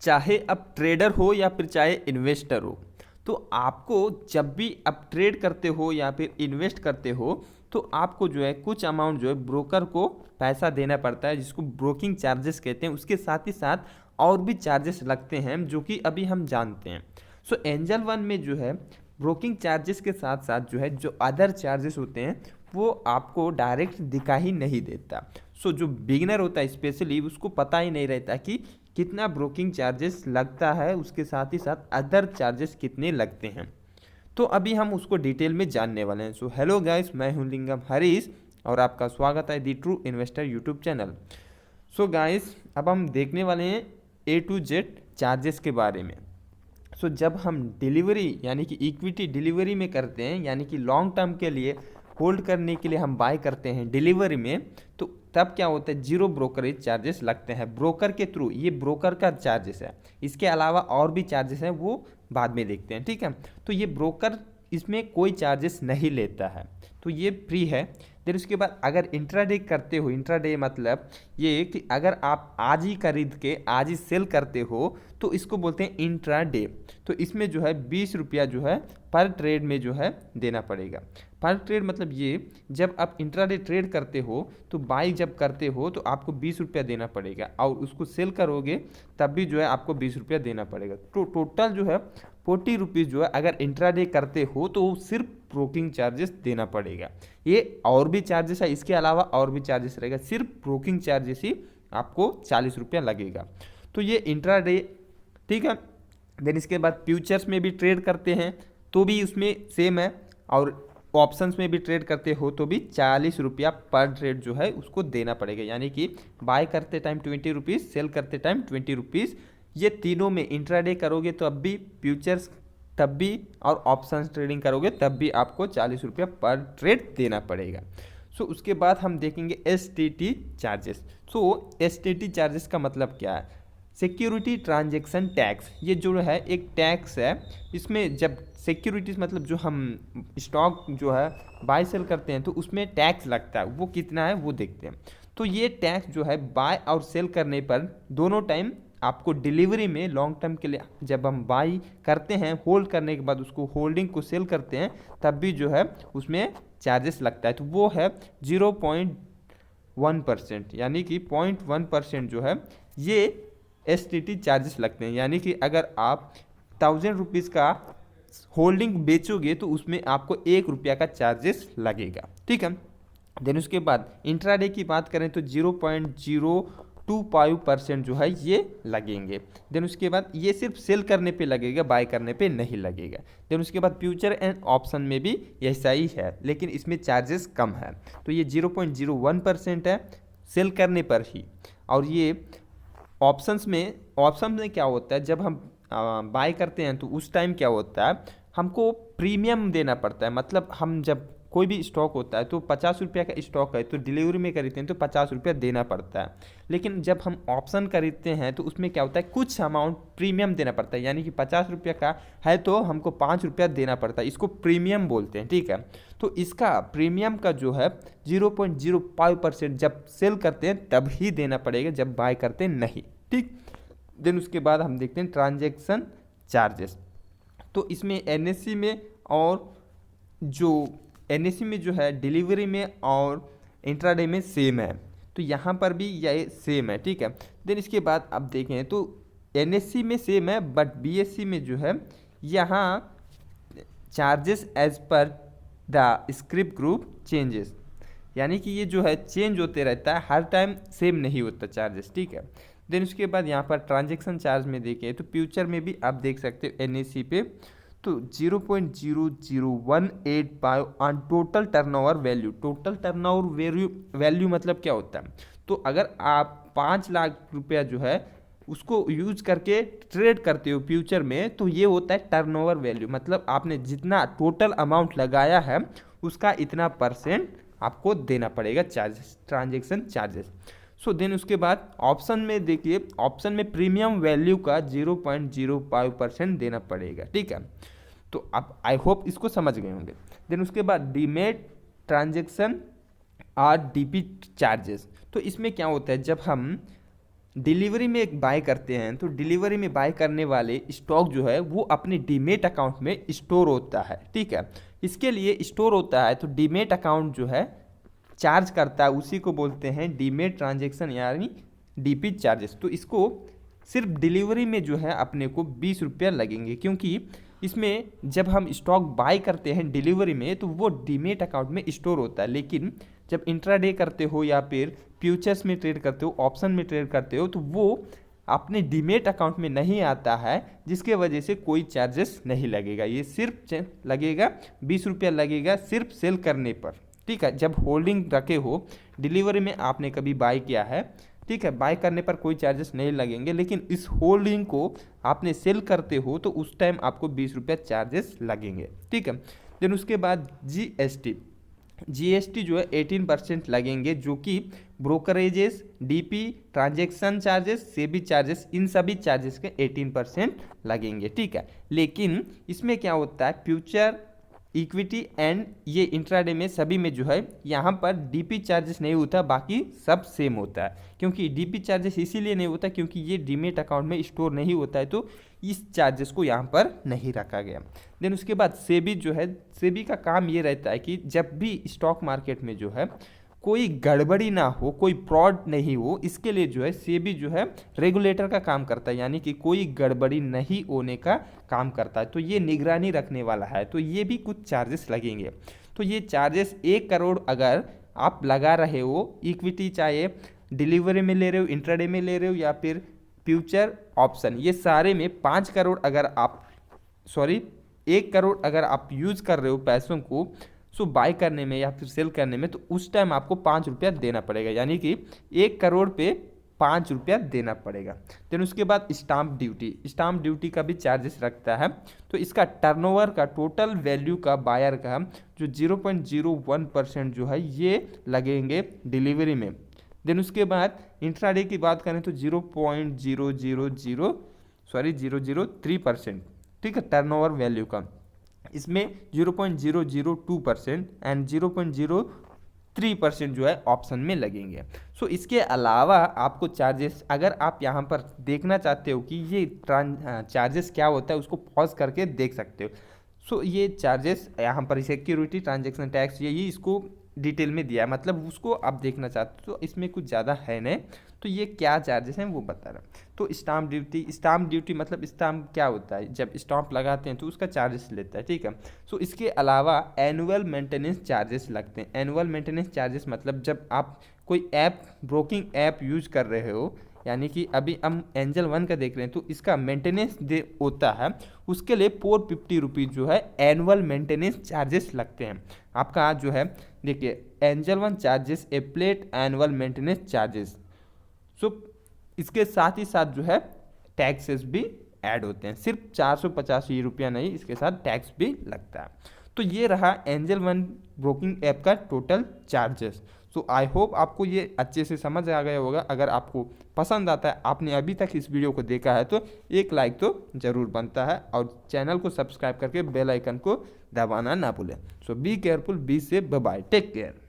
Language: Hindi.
चाहे आप ट्रेडर हो या फिर चाहे इन्वेस्टर हो, तो आपको जब भी आप ट्रेड करते हो या फिर इन्वेस्ट करते हो, तो आपको जो है कुछ अमाउंट जो है ब्रोकर को पैसा देना पड़ता है, जिसको ब्रोकिंग चार्जेस कहते हैं। उसके साथ ही साथ और भी चार्जेस लगते हैं जो कि अभी हम जानते हैं। सो एंजल वन में जो है ब्रोकिंग चार्जेस के साथ साथ जो है जो अदर चार्जेस होते हैं वो आपको डायरेक्ट दिखा ही नहीं देता। सो जो बिगिनर होता है स्पेशली उसको पता ही नहीं रहता कि कितना ब्रोकिंग चार्जेस लगता है, उसके साथ ही साथ अदर चार्जेस कितने लगते हैं। तो अभी हम उसको डिटेल में जानने वाले हैं। सो हेलो गाइस, मैं हूं लिंगम हरीश और आपका स्वागत है दी true investor YouTube channel. So guys, अब हम देखने वाले हैं ए टू जेड चार्जेस के बारे में। सो जब हम डिलीवरी यानी कि इक्विटी डिलीवरी में करते हैं, यानी कि लॉन्ग टर्म के लिए होल्ड करने के लिए हम बाय करते हैं डिलीवरी में, तो तब क्या होता है, जीरो ब्रोकरेज चार्जेस लगते हैं ब्रोकर के थ्रू। ये ब्रोकर का चार्जेस है, इसके अलावा और भी चार्जेस हैं वो बाद में देखते हैं, ठीक है। तो ये ब्रोकर इसमें कोई चार्जेस नहीं लेता है, तो ये फ्री है। फिर उसके बाद अगर इंट्राडे करते हो, इंट्राडे मतलब ये कि अगर आप आज ही खरीद के आज ही सेल करते हो तो इसको बोलते हैं इंट्राडे। तो इसमें जो है 20 रुपया जो है पर ट्रेड में जो है देना पड़ेगा। पर ट्रेड मतलब ये, जब आप इंट्राडे ट्रेड करते हो तो बाई जब करते हो तो आपको 20 रुपया देना पड़ेगा, और उसको सेल करोगे तब भी जो है आपको 20 रुपया देना पड़ेगा। तो टोटल जो है 40 रुपीज़ जो है अगर इंट्राडे करते हो तो सिर्फ ब्रोकिंग चार्जेस देना पड़ेगा। ये और भी चार्जेस है, इसके अलावा और भी चार्जेस रहेगा, सिर्फ ब्रोकिंग चार्जेस ही आपको 40 रुपया लगेगा। तो ये इंट्राडे, ठीक है। देन इसके बाद फ्यूचर्स में भी ट्रेड करते हैं तो भी उसमें सेम है, और ऑप्शंस में भी ट्रेड करते हो तो भी 40 रुपया पर ट्रेड जो है उसको देना पड़ेगा। यानी कि बाय करते टाइम 20 रुपीज़, सेल करते टाइम 20 रुपीज़। ये तीनों में इंट्राडे करोगे तो अब भी, फ्यूचर्स तब भी, और ऑप्शंस ट्रेडिंग करोगे तब भी आपको 40 रुपया पर ट्रेड देना पड़ेगा। सो उसके बाद हम देखेंगे STT चार्जेस। सो STT चार्जेस का मतलब क्या है, सिक्योरिटी ट्रांजैक्शन टैक्स। ये जो है एक टैक्स है, इसमें जब सिक्योरिटीज मतलब जो हम स्टॉक जो है बाय सेल करते हैं तो उसमें टैक्स लगता है, वो कितना है वो देखते हैं। तो ये टैक्स जो है बाय और सेल करने पर दोनों टाइम आपको डिलीवरी में लॉन्ग टर्म के लिए, जब हम बाई करते हैं होल्ड करने के बाद उसको होल्डिंग को सेल करते हैं तब भी जो है उसमें चार्जेस लगता है। तो वो है 0.1%, यानी कि 0.1% जो है ये STT चार्जेस लगते हैं। यानी कि अगर आप 1000 रुपीज़ का होल्डिंग बेचोगे तो उसमें आपको 1 रुपया का चार्जेस लगेगा, ठीक है। देन उसके बाद इंट्राडे की बात करें तो 0.025% जो है ये लगेंगे। देन उसके बाद ये सिर्फ सेल करने पे लगेगा, बाय करने पे नहीं लगेगा। देन उसके बाद फ्यूचर एंड ऑप्शन में भी ऐसा ही है, लेकिन इसमें चार्जेस कम है। तो ये 0.01% है सेल करने पर ही। और ये ऑप्शन में क्या होता है, जब हम बाय करते हैं तो उस टाइम क्या होता है, हमको प्रीमियम देना पड़ता है। मतलब हम जब कोई भी स्टॉक होता है तो 50 रुपया का स्टॉक है तो डिलीवरी में खरीदते हैं तो 50 रुपया देना पड़ता है। लेकिन जब हम ऑप्शन खरीदते हैं तो उसमें क्या होता है, कुछ अमाउंट प्रीमियम देना पड़ता है। यानी कि 50 रुपया का है तो हमको 5 रुपया देना पड़ता है, इसको प्रीमियम बोलते हैं, ठीक है। तो इसका प्रीमियम का जो है 0.05% जब सेल करते हैं तब ही देना पड़ेगा, जब बाय करते हैं नहीं, ठीक। देन उसके बाद हम देखते हैं ट्रांजैक्शन चार्जेस। तो इसमें NSE में, और जो NSE में जो है डिलीवरी में और इंट्राडे में सेम है, तो यहाँ पर भी यह सेम है, ठीक है। देन इसके बाद अब देखें तो NSE में सेम है, बट BSE में जो है यहाँ charges as per the script group changes, यानी कि ये जो है चेंज होते रहता है, हर टाइम सेम नहीं होता चार्जेस, ठीक है। देन उसके बाद यहाँ पर ट्रांजैक्शन चार्ज में देखें तो फ्यूचर में भी आप देख सकते हो NSE पे तो 0.00185 on total turnover value. Total turnover value मतलब क्या होता है, तो अगर आप 5 लाख रुपया जो है उसको यूज करके ट्रेड करते हो फ्यूचर में तो ये होता है टर्नओवर वैल्यू। मतलब आपने जितना टोटल अमाउंट लगाया है उसका इतना परसेंट आपको देना पड़ेगा charges, transaction charges. So then उसके बाद ऑप्शन में देखिए, ऑप्शन में प्रीमियम वैल्यू का 0.05% देना पड़ेगा, ठीक है। तो आप आई होप इसको समझ गए होंगे। देन उसके बाद डीमेट ट्रांजैक्शन और DP चार्जेस। तो इसमें क्या होता है, जब हम डिलीवरी में एक बाय करते हैं तो डिलीवरी में बाय करने वाले स्टॉक जो है वो अपने डीमेट अकाउंट में स्टोर होता है, ठीक है। इसके लिए स्टोर होता है तो डीमेट अकाउंट जो है चार्ज करता है, उसी को बोलते हैं डीमेट ट्रांजेक्शन यानी डीपी चार्जेस। तो इसको सिर्फ डिलीवरी में जो है अपने को 20 रुपया लगेंगे, क्योंकि इसमें जब हम स्टॉक बाय करते हैं डिलीवरी में तो वो डीमेट अकाउंट में स्टोर होता है, लेकिन जब इंट्राडे करते हो या फिर फ्यूचर्स में ट्रेड करते हो, ऑप्शन में ट्रेड करते हो, तो वो अपने डीमेट अकाउंट में नहीं आता है, जिसके वजह से कोई चार्जेस नहीं लगेगा। ये सिर्फ लगेगा 20 रुपया लगेगा सिर्फ सेल करने पर, ठीक है। जब होल्डिंग रखे हो डिलीवरी में आपने कभी बाय किया है, ठीक है, बाय करने पर कोई चार्जेस नहीं लगेंगे, लेकिन इस होल्डिंग को आपने सेल करते हो तो उस टाइम आपको 20 रुपया चार्जेस लगेंगे, ठीक है। देन उसके बाद जीएसटी जो है 18% लगेंगे, जो कि brokerages, DP, transaction charges, SEBI charges, इन सभी चार्जेस के 18% लगेंगे, ठीक है। लेकिन इसमें क्या होता है, फ्यूचर, इक्विटी एंड ये इंट्राडे में सभी में जो है यहाँ पर डीपी चार्जेस नहीं होता, बाकी सब सेम होता है। क्योंकि डीपी चार्जेस इसीलिए नहीं होता क्योंकि ये डीमेट अकाउंट में स्टोर नहीं होता है, तो इस चार्जेस को यहाँ पर नहीं रखा गया। देन उसके बाद सेबी जो है, सेबी का काम ये रहता है कि जब भी स्टॉक मार्केट में जो है कोई गड़बड़ी ना हो, कोई फ्रॉड नहीं हो, इसके लिए जो है सेबी जो है रेगुलेटर का काम करता है, यानी कि कोई गड़बड़ी नहीं होने का काम करता है। तो ये निगरानी रखने वाला है, तो ये भी कुछ चार्जेस लगेंगे। तो ये चार्जेस 1 करोड़ अगर आप लगा रहे हो इक्विटी, चाहे डिलीवरी में ले रहे हो, इंट्राडे में ले रहे हो या फिर फ्यूचर ऑप्शन, ये सारे में 5 करोड़ अगर आप 1 करोड़ अगर आप यूज़ कर रहे हो पैसों को बाय करने में या फिर सेल करने में, तो उस टाइम आपको 5 रुपया देना पड़ेगा, यानी कि 1 करोड़ पे 5 रुपया देना पड़ेगा। देन उसके बाद स्टाम्प ड्यूटी का भी चार्जेस रखता है। तो इसका टर्नओवर का टोटल वैल्यू का बायर का जो 0.01% जो है ये लगेंगे डिलीवरी में। देन उसके बाद इंट्राडे की बात करें तो 0.003%, ठीक है, टर्नओवर वैल्यू का। इसमें 0.002% एंड 0.03% जो है ऑप्शन में लगेंगे। इसके अलावा आपको चार्जेस, अगर आप यहाँ पर देखना चाहते हो कि ये चार्जेस क्या होता है, उसको पॉज करके देख सकते हो। ये चार्जेस यहाँ पर सिक्योरिटी ट्रांजैक्शन टैक्स, यही इसको डिटेल में दिया है, मतलब उसको आप देखना चाहते हो तो इसमें कुछ ज़्यादा है नहीं। तो ये क्या चार्जेस हैं वो बता रहा हूँ। तो स्टाम्प ड्यूटी मतलब स्टाम्प क्या होता है, जब स्टाम्प लगाते हैं तो उसका चार्जेस लेता है, ठीक है। इसके अलावा एनुअल मेंटेनेंस चार्जेस लगते हैं। एनुअल मेंटेनेंस चार्जेस मतलब जब आप कोई ऐप, ब्रोकिंग ऐप यूज कर रहे हो, यानी कि अभी हम एंजल 1 का देख रहे हैं, तो इसका मेंटेनेंस होता है, उसके लिए 450 रुपीज़ जो है एनुअल मेंटेनेंस चार्जेस लगते हैं। आपका जो है देखिए, angel 1 charges applet annual maintenance charges. इसके साथ ही साथ जो है टैक्सेस भी ऐड होते हैं, सिर्फ 485 रुपया नहीं, इसके साथ टैक्स भी लगता है। तो ये रहा एंजल 1 ब्रोकिंग ऐप का टोटल चार्जेस। आई होप आपको ये अच्छे से समझ आ गया होगा। अगर आपको पसंद आता है, आपने अभी तक इस वीडियो को देखा है, तो एक लाइक तो ज़रूर बनता है, और चैनल को सब्सक्राइब करके बेल आइकन को दबाना ना भूलें। Be careful, be safe, bye bye, take care.